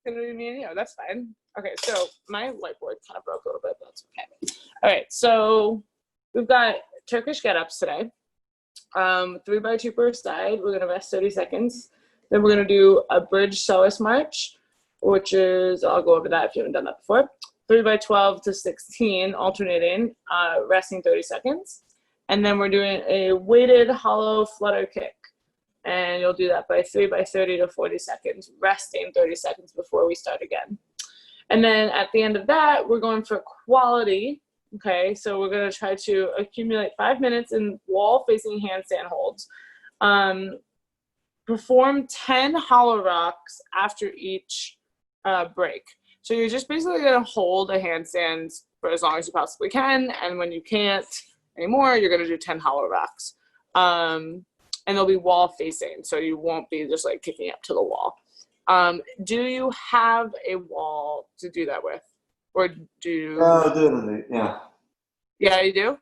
gonna be me and you. That's fine. Okay, so my whiteboard kind of broke a little bit, but that's okay. All right, so we've got Turkish get-ups today. 3 by 2 per side. We're gonna rest 30 seconds. Then we're gonna do a bridge Psoas march, which is, I'll go over that if you haven't done that before. 3 by 12 to 16, alternating, resting 30 seconds. And then we're doing a weighted hollow flutter kick. And you'll do that by 3 by 30 to 40 seconds, resting 30 seconds before we start again. And then at the end of that, we're going for quality. Okay, so we're going to try to accumulate 5 minutes in wall-facing handstand holds. Perform 10 hollow rocks after each break. So you're just basically going to hold a handstand for as long as you possibly can, and when you can't anymore, you're going to do 10 hollow rocks. And they'll be wall-facing, so you won't be just like kicking up to the wall. Do you have a wall to do that with? Or do you? Definitely, yeah. Yeah, you do?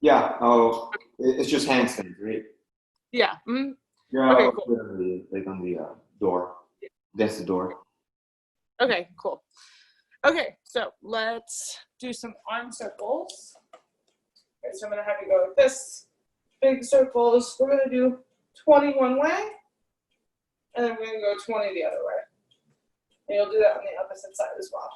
Yeah, oh, it's just handstands, right? Yeah. Mm-hmm. Yeah, okay, cool. Like on the door. That's the door. Okay, cool. Okay, so let's do some arm circles. Okay, so I'm going to have you go with this. Big circles. We're going to do 20 one way, and then we're going to go 20 the other way. And you'll do that on the opposite side as well.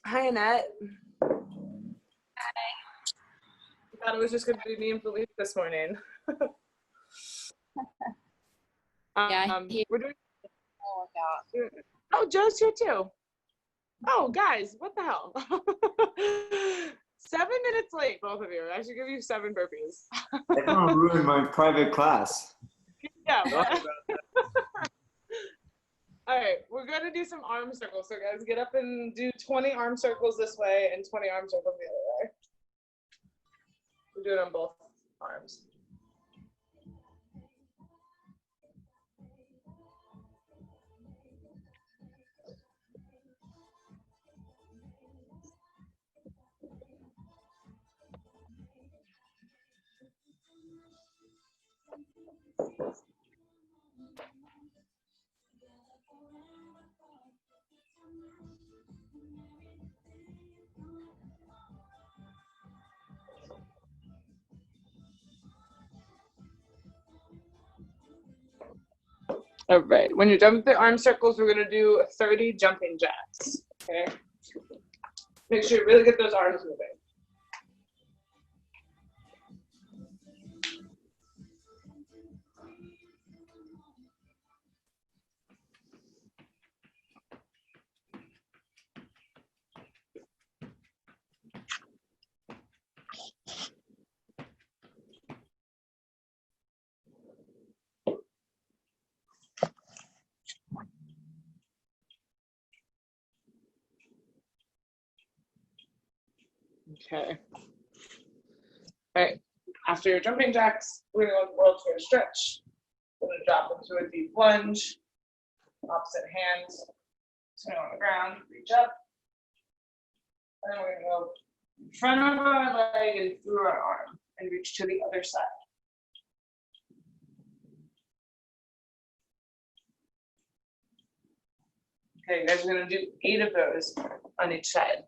Hi, Annette. Hi. I thought it was just going to be me and Felipe this morning. We're doing. Oh, Joe's here too. Oh, guys, what the hell? 7 minutes late, both of you. I should give you 7 burpees. I don't want to ruin my private class. Yeah. All right, we're going to do some arm circles. So, guys, get up and do 20 arm circles this way and 20 arm circles the other way. We're doing it on both arms. All right, when you're done with the arm circles, we're gonna do 30 jumping jacks, okay? Make sure you really get those arms moving. Okay. All right, after your jumping jacks, we're gonna go with world tour stretch. We're gonna drop into a deep lunge, opposite hands, sitting on the ground, reach up. And then we're gonna go in front of our leg and through our arm and reach to the other side. Okay, you guys are gonna do 8 of those on each side.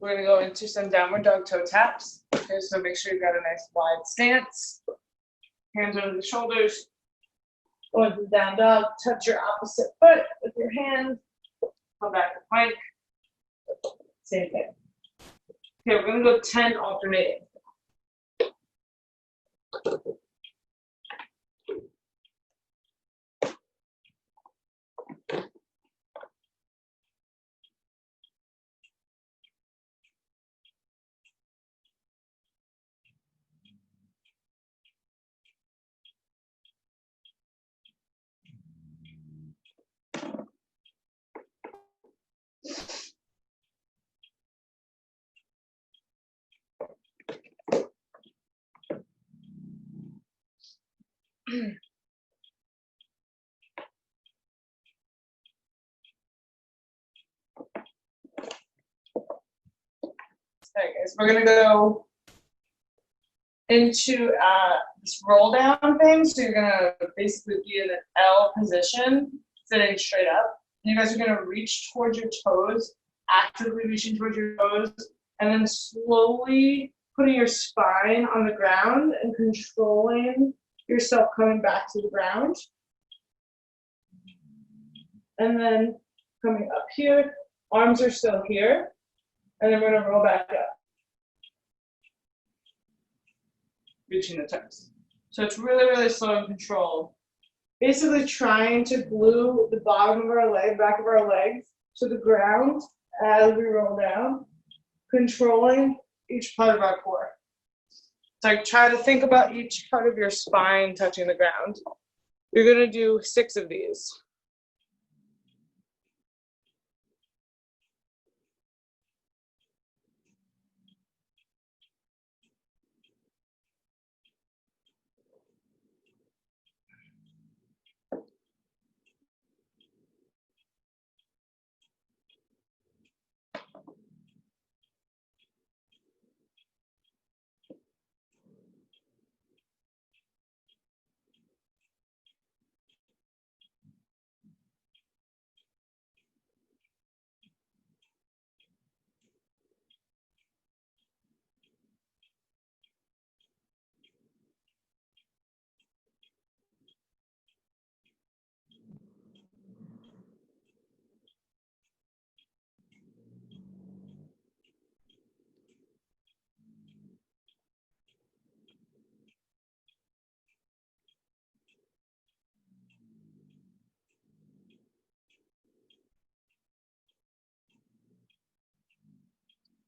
We're gonna go into some downward dog toe taps. Okay, so make sure you've got a nice wide stance. Hands under the shoulders. Go into the down dog. Touch your opposite foot with your hand. Come back to plank. Same thing. Okay, we're gonna go 10 alternating. Okay, guys, we're gonna go into this roll down thing. So you're gonna basically be in an L position, sitting straight up. You guys are gonna reach towards your toes, actively reaching towards your toes, and then slowly putting your spine on the ground and controlling yourself coming back to the ground. And then coming up here, arms are still here. And then we're gonna roll back up, reaching the toes. So it's really, really slow and controlled. Basically trying to glue the bottom of our leg, back of our legs to the ground as we roll down, controlling each part of our core. So like try to think about each part of your spine touching the ground. You're gonna do 6 of these.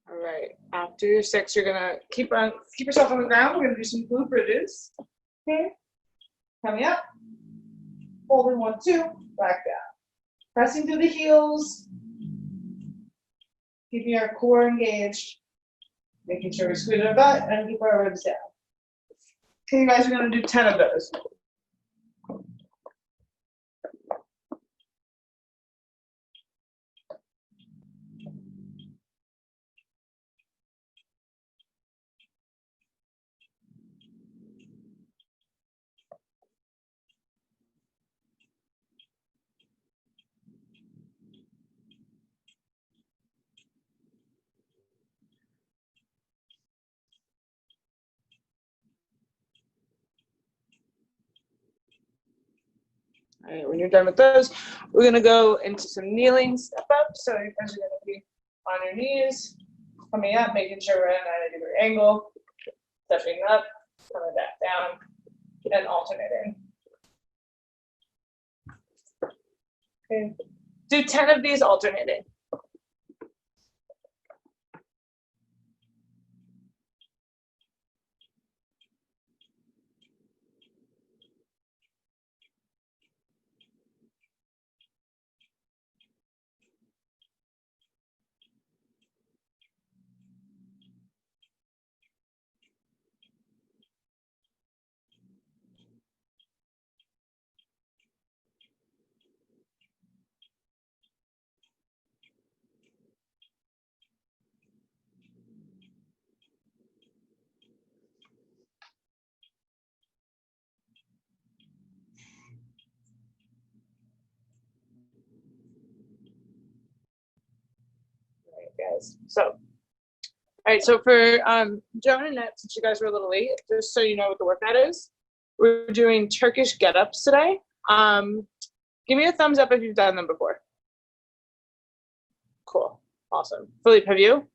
All right, after your 6, you're gonna keep yourself on the ground. We're gonna do some glute bridges. Okay, coming up, holding 1, 2, back down. Pressing through the heels, keeping our core engaged, making sure we squeeze our butt and keep our ribs down. Okay, you guys are gonna do 10 of those. All right, when you're done with those, we're gonna go into some kneeling step up. So you guys are gonna be on your knees, coming up, making sure we're at a 90-degree angle, stepping up, coming back down, and alternating. Okay, do 10 of these alternating. All right, guys. So All right, so for Joe and Annette, since you guys were a little late, just so you know what the workout is, we're doing Turkish get-ups today. Give me a thumbs up if you've done them before. Cool, awesome. Philippe, have you?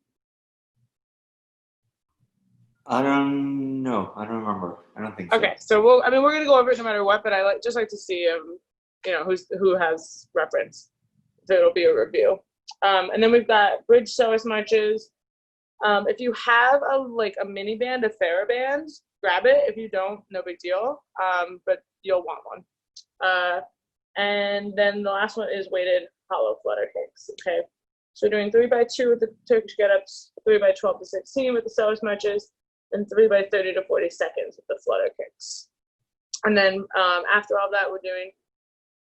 I don't know. I don't remember. I don't think so. Okay, so we're gonna go over it no matter what, but I just like to see who has reference. So it'll be a review. And then we've got bridge Psoas marches. If you have a mini band, a TheraBand, grab it. If you don't, no big deal. But you'll want one. And then the last one is weighted hollow flutter kicks. Okay, so we're doing 3x2 with the Turkish get-ups, 3x12 to 16 with the Psoas marches, and 3x30 to 40 seconds with the flutter kicks. And then after all that, we're doing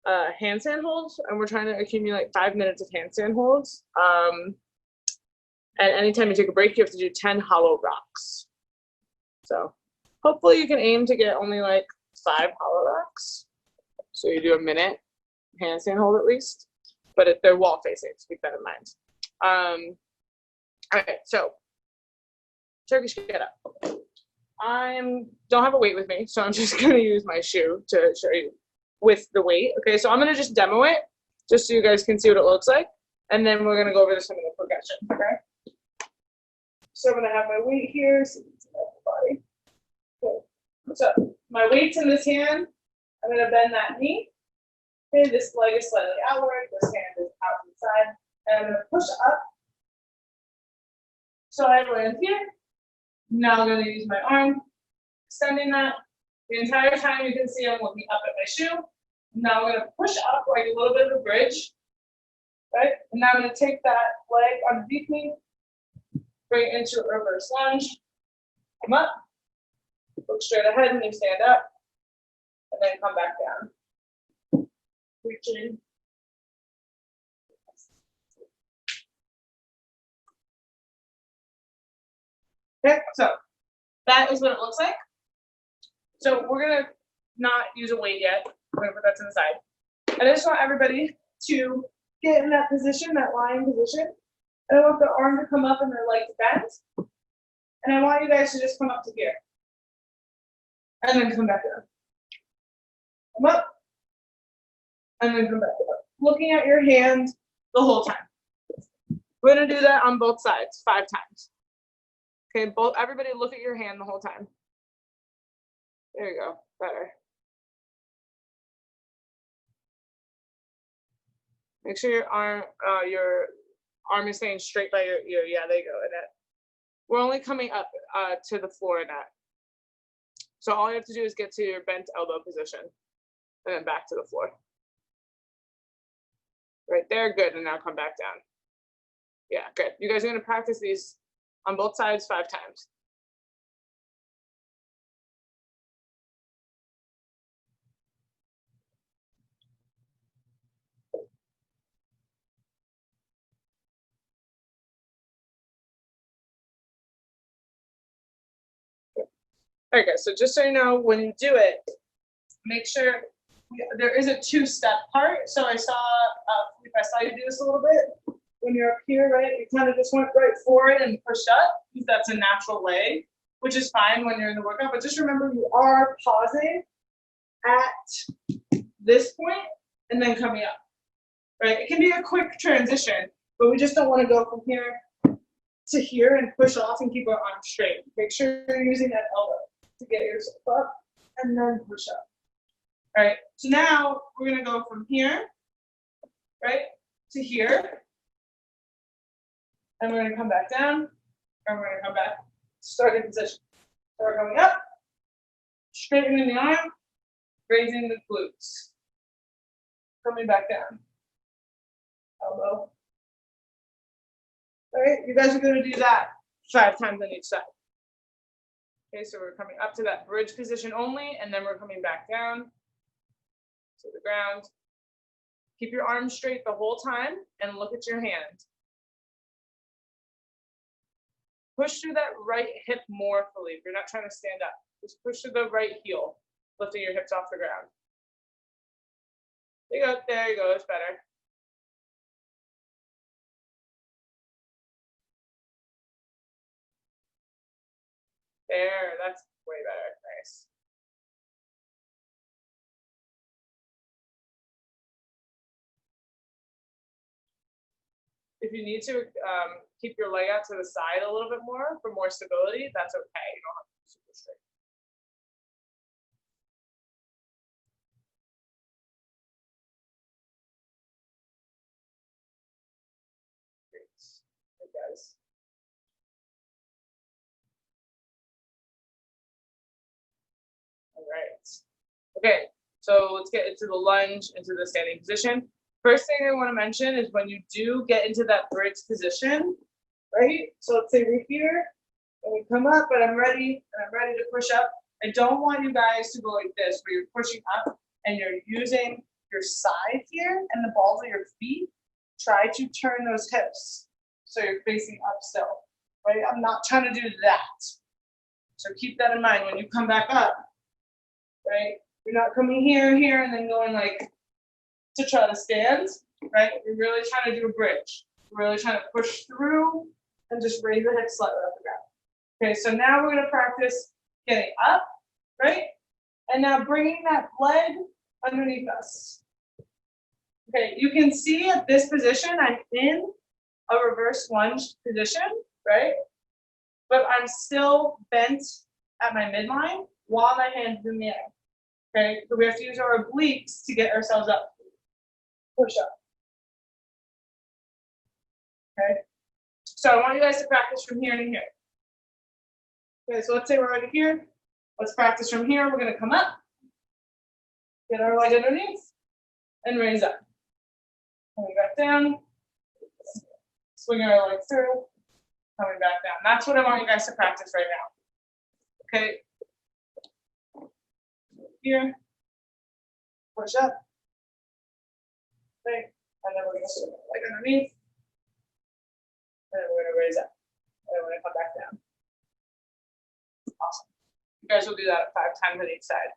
handstand holds, and we're trying to accumulate 5 minutes of handstand holds. And anytime you take a break, you have to do 10 hollow rocks. So hopefully you can aim to get only like 5 hollow rocks. So you do a minute handstand hold at least, but if they're wall facing, so keep that in mind. All right, so Turkish get-up. I don't have a weight with me, so I'm just gonna use my shoe to show you with the weight. Okay, so I'm gonna just demo it, just so you guys can see what it looks like, and then we're gonna go over some of the progression, okay? So I'm gonna have my weight here, so you can see the body. Okay. So my weight's in this hand. I'm gonna bend that knee. Okay, this leg is slightly outward, this hand is out to the side, and I'm gonna push up. So I land here. Now I'm gonna use my arm, extending that. The entire time you can see I'm looking up at my shoe. Now I'm gonna push up like a little bit of a bridge, right? And now I'm gonna take that leg underneath me, bring it into a reverse lunge, come up, look straight ahead when you stand up, and then come back down. Reaching. Okay, so that is what it looks like. So we're gonna not use a weight yet. We're gonna put that to the side. And I just want everybody to get in that position, that lying position. And I want the arm to come up and the leg to bend. And I want you guys to just come up to here. And then come back down. Come up. And then come back down. Looking at your hand the whole time. We're gonna do that on both sides 5 times. Okay, everybody look at your hand the whole time. There you go, better. Make sure your arm is staying straight by your ear. Yeah, there you go, Annette. We're only coming up to the floor, Annette. So all you have to do is get to your bent elbow position and then back to the floor. Right there, good, and now come back down. Yeah, good. You guys are gonna practice these on both sides 5 times. All right, guys, so just so you know, when you do it, make sure there is a 2-step part. So I saw you do this a little bit. When you're up here, right, you kind of just went right forward and pushed up, because that's a natural way, which is fine when you're in the workout. But just remember, you are pausing at this point and then coming up, right? It can be a quick transition, but we just don't want to go from here to here and push off and keep our arms straight. Make sure you're using that elbow to get yourself up and then push up. All right, so now we're gonna go from here, right, to here. And we're gonna come back down, and we're gonna come back, starting position. So we're going up, straightening the arm, raising the glutes. Coming back down. Elbow. All right, you guys are gonna do that 5 times on each side. Okay, so we're coming up to that bridge position only, and then we're coming back down to the ground. Keep your arms straight the whole time and look at your hand. Push through that right hip more, Philippe. You're not trying to stand up. Just push through the right heel, lifting your hips off the ground. There you go. There you go. It's better. There, that's way better. Nice. If you need to keep your leg out to the side a little bit more for more stability, that's okay. You don't have to be super straight. Great. Good guys. All right. Okay, so let's get into the lunge, into the standing position. First thing I want to mention is when you do get into that bridge position, right? So let's say we're here, and we come up, and I'm ready to push up. I don't want you guys to go like this, where you're pushing up and you're using your side here and the balls of your feet. Try to turn those hips so you're facing up still, right? I'm not trying to do that. So keep that in mind when you come back up, right? You're not coming here, and then going like to try to stand, right? You're really trying to do a bridge. You're really trying to push through and just raise the hips slightly off the ground. Okay, so now we're going to practice getting up, right? And now bringing that leg underneath us. Okay, you can see at this position, I'm in a reverse lunge position, right? But I'm still bent at my midline while my hands in the air. Okay, so we have to use our obliques to get ourselves up. Push up. Okay, so I want you guys to practice from here to here. Okay, so let's say we're right here. Let's practice from here. We're going to come up, get our leg underneath, and raise up. Coming back down, swinging our leg through, coming back down. That's what I want you guys to practice right now. Okay. Here, push up. Okay, and then we're going to swing our leg underneath, and then we're going to raise up, and then we're going to come back down. Awesome. You guys will do that 5 times on each side.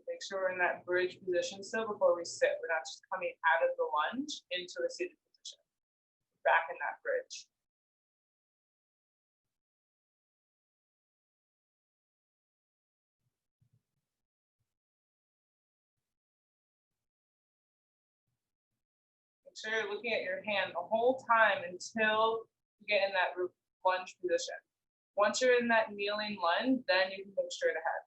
Make sure we're in that bridge position still before we sit. We're not just coming out of the lunge into a seated position. Back in that bridge. Make sure you're looking at your hand the whole time until you get in that lunge position. Once you're in that kneeling lunge, then you can move straight ahead.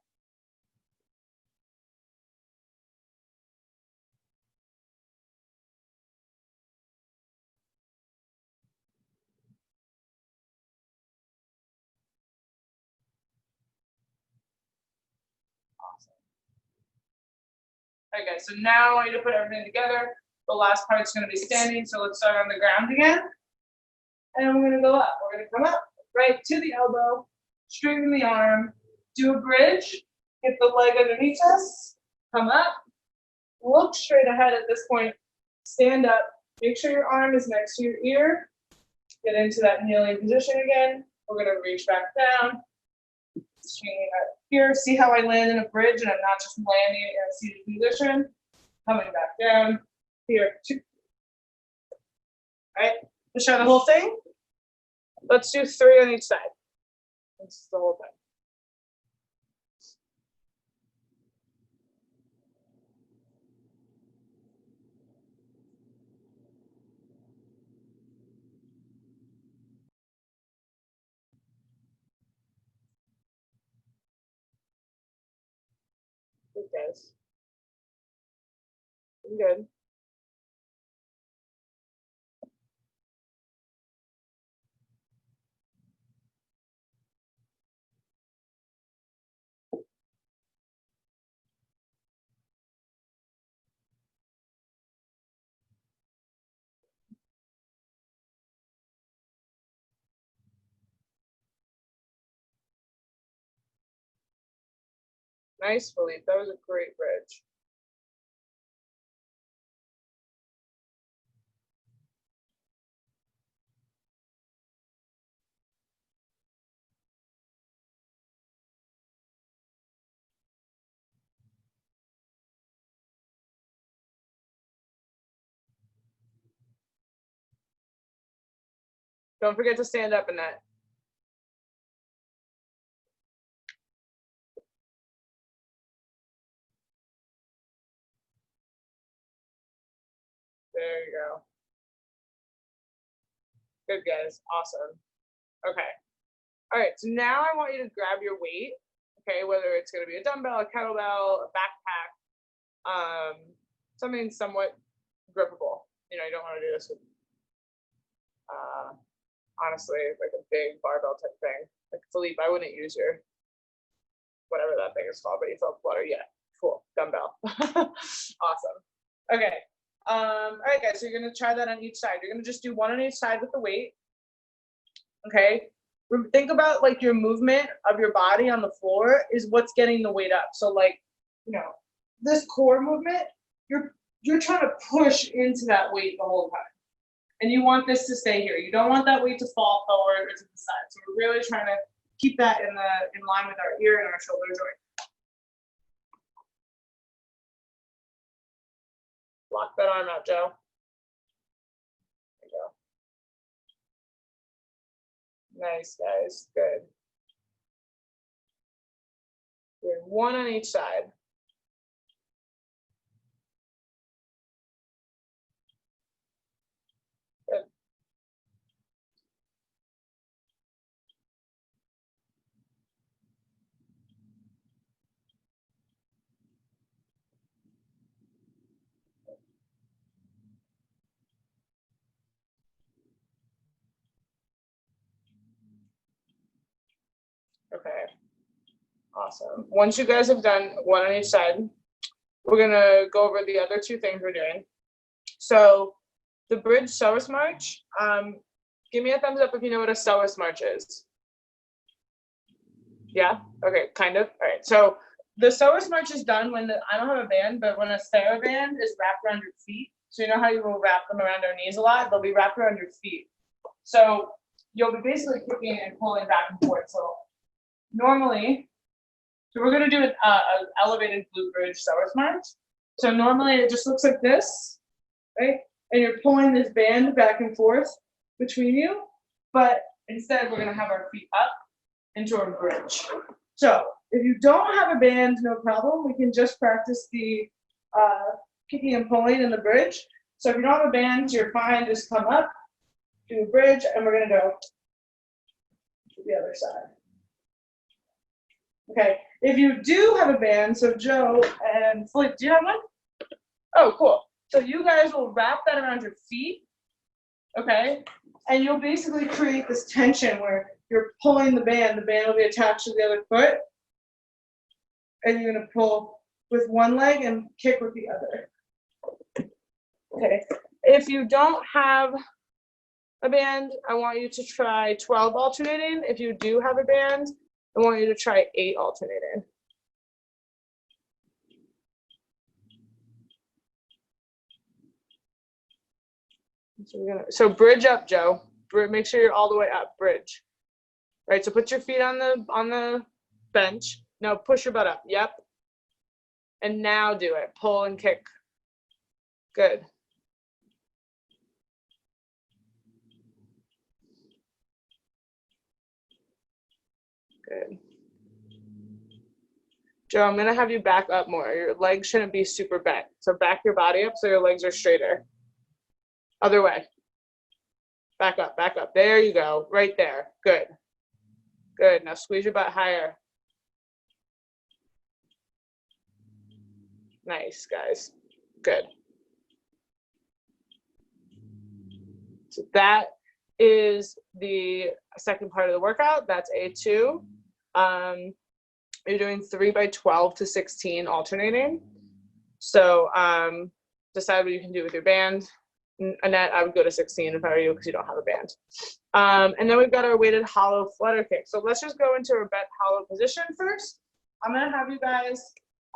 Awesome. Okay, guys, so now I want you to put everything together. The last part's going to be standing, so let's start on the ground again. And we're going to go up. We're going to come up, right to the elbow, straighten the arm, do a bridge, get the leg underneath us, come up, look straight ahead at this point, stand up, make sure your arm is next to your ear, get into that kneeling position again. We're going to reach back down, swinging up here. See how I land in a bridge and I'm not just landing in a seated position. Coming back down here. 2. All right, let's try the whole thing. Let's do 3 on each side. This is the whole thing. Good guys. Good. Nice, Philippe. That was a great bridge. Don't forget to stand up in that. There you go. Good, guys. Awesome. Okay. All right. So now I want you to grab your weight. Okay. Whether it's going to be a dumbbell, a kettlebell, a backpack, something somewhat grippable. You know, you don't want to do this with, honestly, like a big barbell type thing. Like Philippe, I wouldn't use your, whatever that thing is called, but you felt Flutter. Yeah. Cool. Dumbbell. Awesome. Okay. All right, guys, so you're going to try that on each side. You're going to just do one on each side with the weight. Okay. Think about like your movement of your body on the floor is what's getting the weight up. So like, you know, this core movement, you're trying to push into that weight the whole time. And you want this to stay here. You don't want that weight to fall forward or to the side. So we're really trying to keep that in line with our ear and our shoulder joint. Lock that arm out, Joe. There you go. Nice, guys. Good. Doing one on each side. Good. Okay, awesome. Once you guys have done one on each side, we're gonna go over the other two things we're doing. So the bridge Psoas march, give me a thumbs up if you know what a Psoas march is. Yeah, okay, kind of. All right, so the Psoas march is done when I don't have a band, but when a TheraBand is wrapped around your feet. So you know how you will wrap them around our knees a lot? They'll be wrapped around your feet. So you'll be basically kicking and pulling back and forth. So normally, so we're going to do an elevated glute bridge Psoas march. So normally it just looks like this, right? And you're pulling this band back and forth between you, but instead we're going to have our feet up into a bridge. So if you don't have a band, no problem. We can just practice the kicking and pulling in the bridge. So if you don't have a band, you're fine. Just come up, do a bridge, and we're going to go to the other side. Okay, if you do have a band, so Joe and Philippe, do you have one? Oh, cool. So you guys will wrap that around your feet, okay? And you'll basically create this tension where you're pulling the band will be attached to the other foot, and you're gonna pull with one leg and kick with the other. Okay, if you don't have a band, I want you to try 12 alternating. If you do have a band, I want you to try 8 alternating. So bridge up, Joe. Make sure you're all the way up. Bridge. Right. So put your feet on the bench. Now push your butt up. Yep. And now do it. Pull and kick. Good. Good. Joe, I'm gonna have you back up more. Your legs shouldn't be super bent. So back your body up so your legs are straighter. Other way. Back up, back up. There you go. Right there. Good. Good. Now squeeze your butt higher. Nice, guys. Good. So that is the second part of the workout. That's A2. You're doing 3 by 12 to 16 alternating. So decide what you can do with your band. Annette, I would go to 16 if I were you because you don't have a band. And then we've got our weighted hollow flutter kick. So let's just go into our bent hollow position first. I'm going to have you guys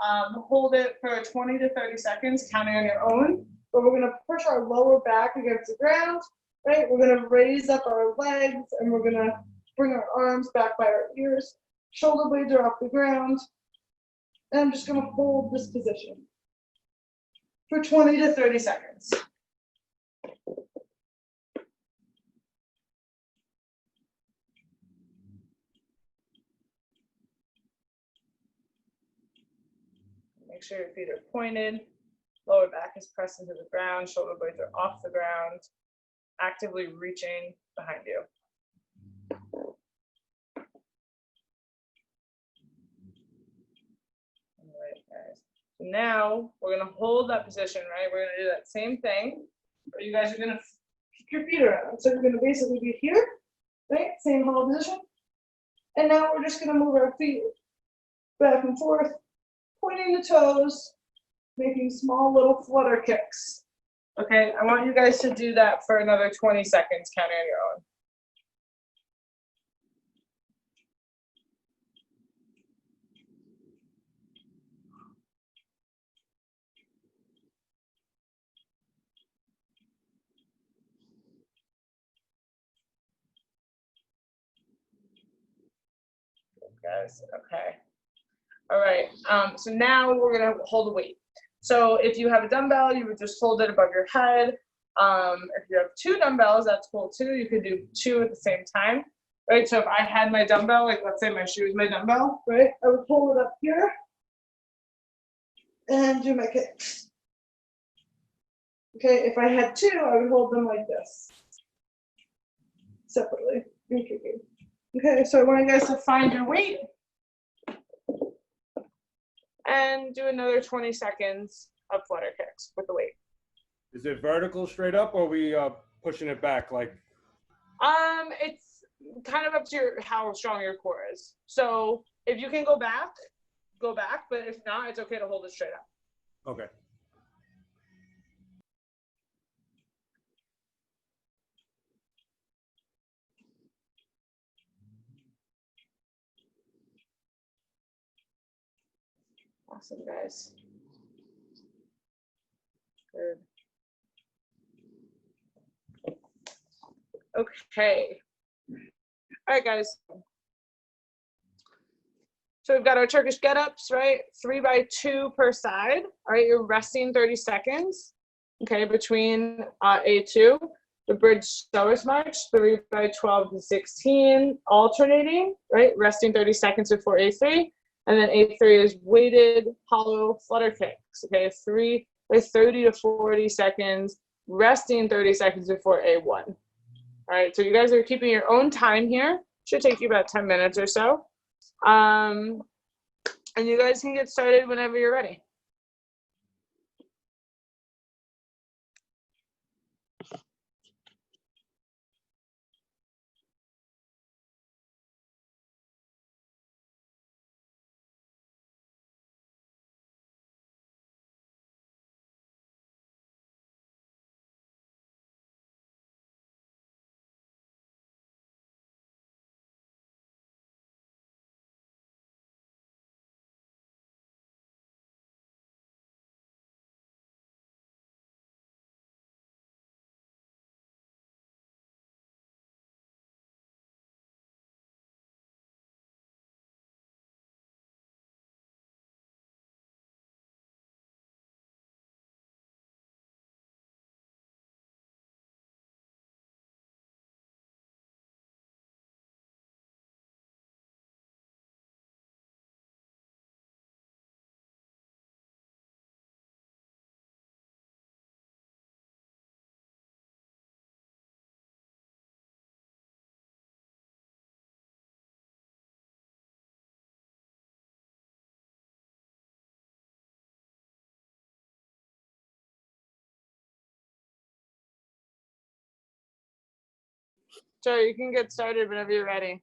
hold it for 20 to 30 seconds, counting on your own. But we're going to push our lower back against the ground, right? We're going to raise up our legs, and we're going to bring our arms back by our ears. Shoulder blades are off the ground. And I'm just going to hold this position for 20 to 30 seconds. Make sure your feet are pointed. Lower back is pressed into the ground. Shoulder blades are off the ground. Actively reaching behind you. All right, guys. So now we're gonna hold that position, right? We're gonna do that same thing. But you guys are gonna kick your feet around. So you're gonna basically be here, right? Same hold position. And now we're just gonna move our feet back and forth, pointing the toes, making small little flutter kicks. Okay, I want you guys to do that for another 20 seconds, counting on your own. Guys, okay. All right, so now we're gonna hold a weight. So if you have a dumbbell, you would just hold it above your head. If you have 2 dumbbells, that's cool too. You could do 2 at the same time, right? So if I had my dumbbell, like let's say my shoe is my dumbbell, right? I would hold it up here and do my kicks. Okay, if I had 2, I would hold them like this, separately, and kicking. Okay, so I want you guys to find your weight and do another 20 seconds of flutter kicks with the weight. Is it vertical straight up, or are we pushing it back? Like, It's kind of up to how strong your core is. So if you can go back, but if not, it's okay to hold it straight up. okay. Awesome, guys. Good. Okay. All right, guys. So we've got our Turkish get-ups, right? 3 by 2 per side. All right, you're resting 30 seconds, okay, between A2. The bridge Psoas march, 3 by 12 to 16, alternating, right? Resting 30 seconds before A3. And then A3 is weighted hollow flutter kicks, okay? 3 by 30 to 40 seconds, resting 30 seconds before A1. All right, so you guys are keeping your own time here. Should take you about 10 minutes or so. And you guys can get started whenever you're ready. So you can get started whenever you're ready.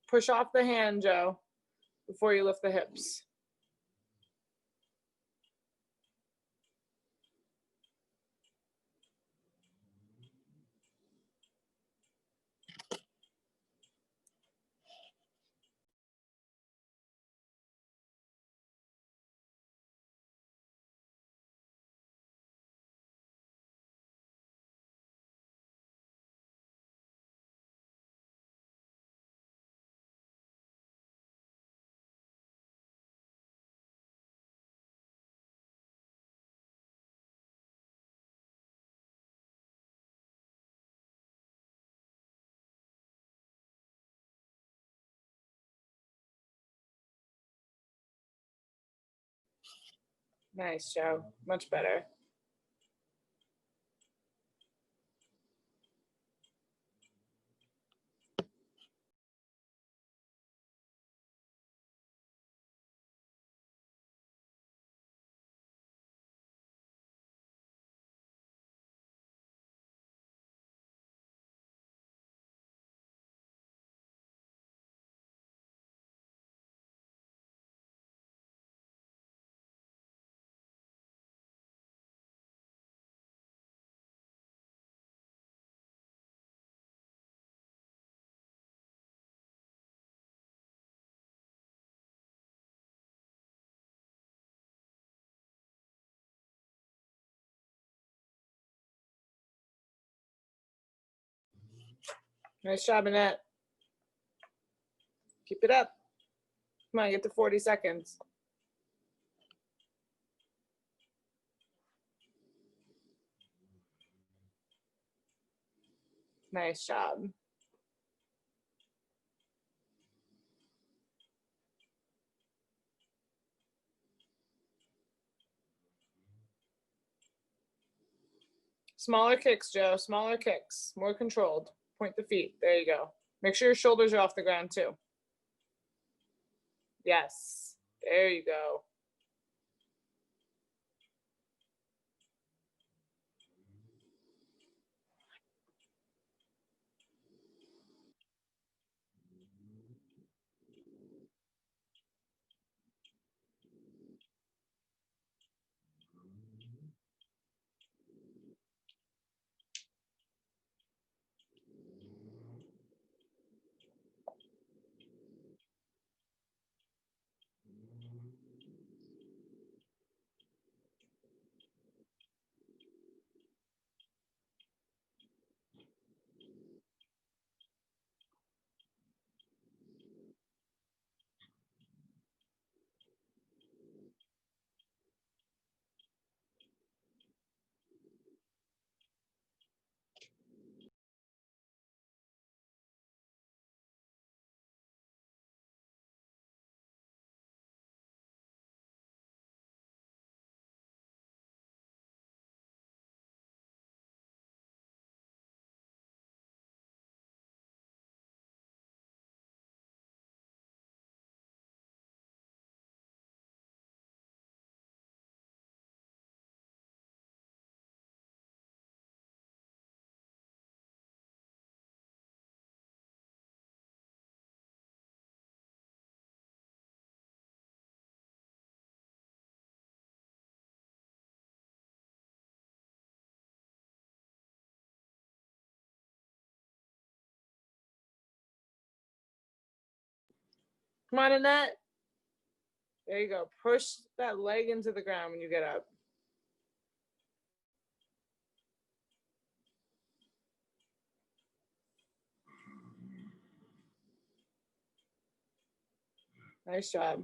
push off the hand, Joe, before you lift the hips. Nice, Joe. Much better. Nice job, Annette. Keep it up. Come on, get to 40 seconds. Nice job. Smaller kicks, Joe. Smaller kicks. More controlled. Point the feet. There you go. Make sure your shoulders are off the ground too. Yes. There you go. Come on, Annette. There you go. Push that leg into the ground when you get up. Nice job.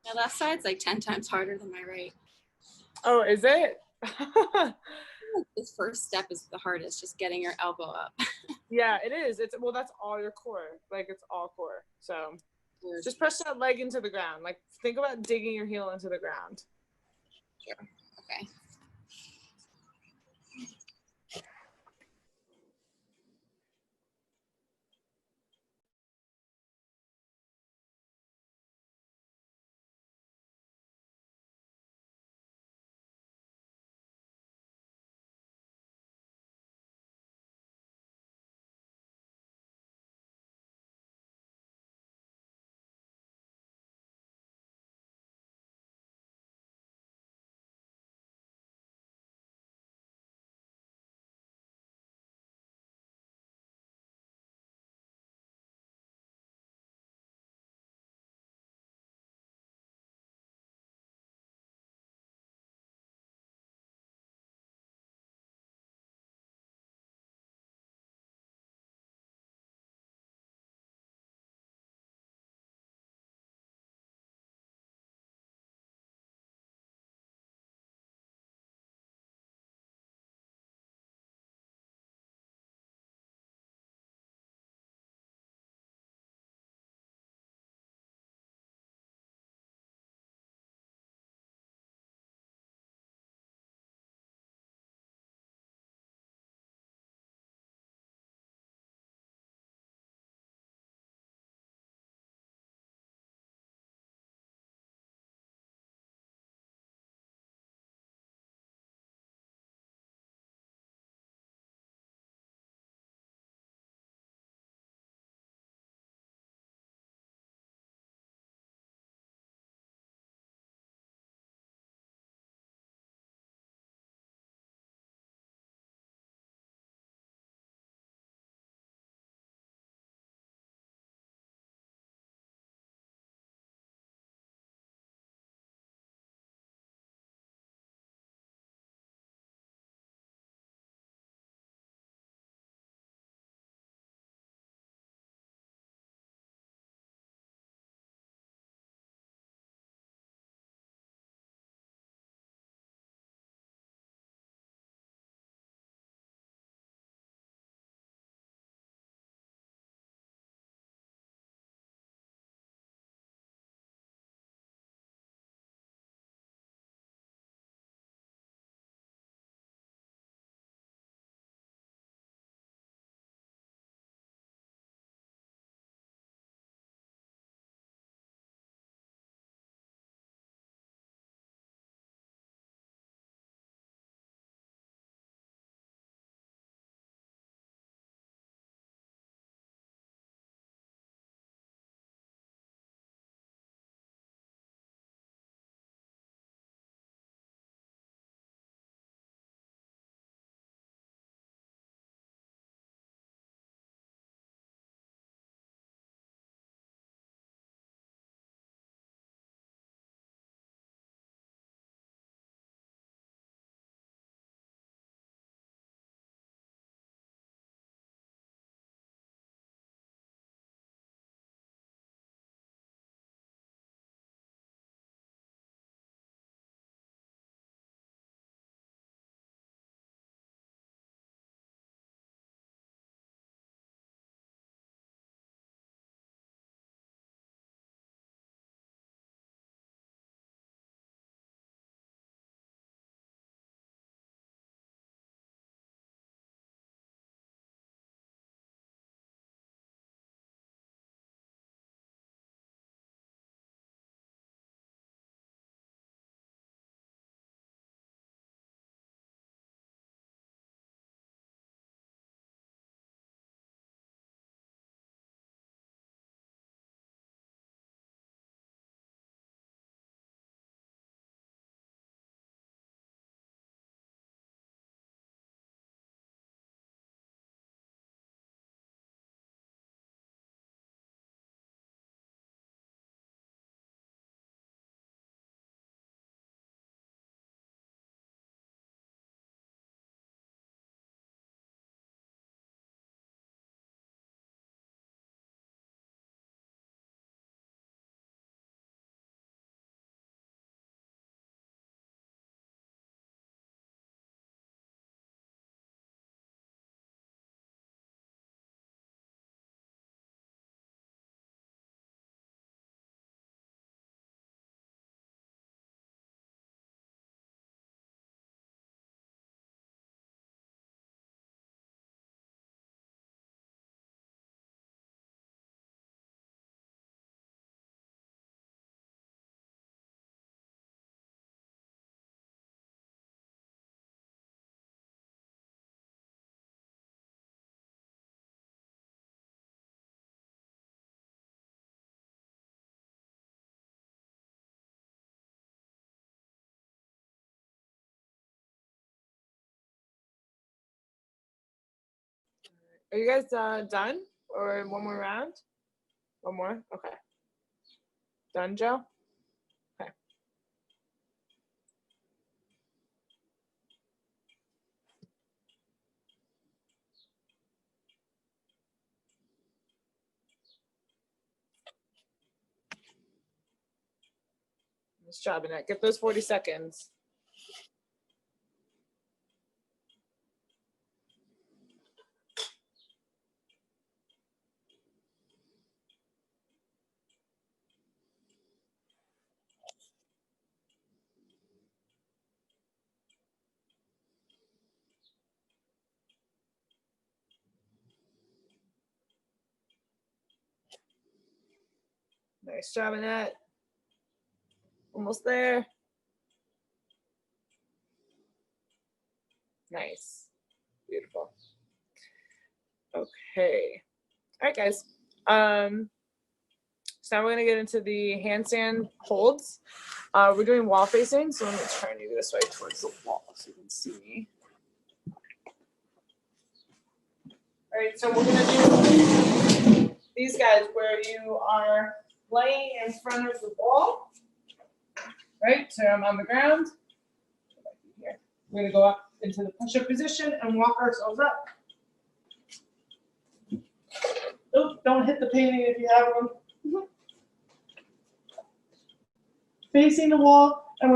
My left side's like 10 times harder than my right. Oh, is it? This first step is the hardest, just getting your elbow up. Yeah, it is. It's well, that's all your core. Like it's all core. So just push that leg into the ground. Like think about digging your heel into the ground. Sure. Okay. Are you guys done? Or one more round? One more? Okay. Done, Joe? Okay. Nice job, Annette. Get those 40 seconds. Nice job, Annette. Almost there. Nice. Beautiful. Okay. All right, guys. So now we're gonna get into the handstand holds. We're doing wall facing, so let me try and do this way towards the wall so you can see me. All right, so we're gonna do these guys where you are laying in front of the wall, right? So I'm on the ground. We're gonna go up into the push-up position and walk ourselves up. Oh, don't hit the painting if you have one. Facing the wall,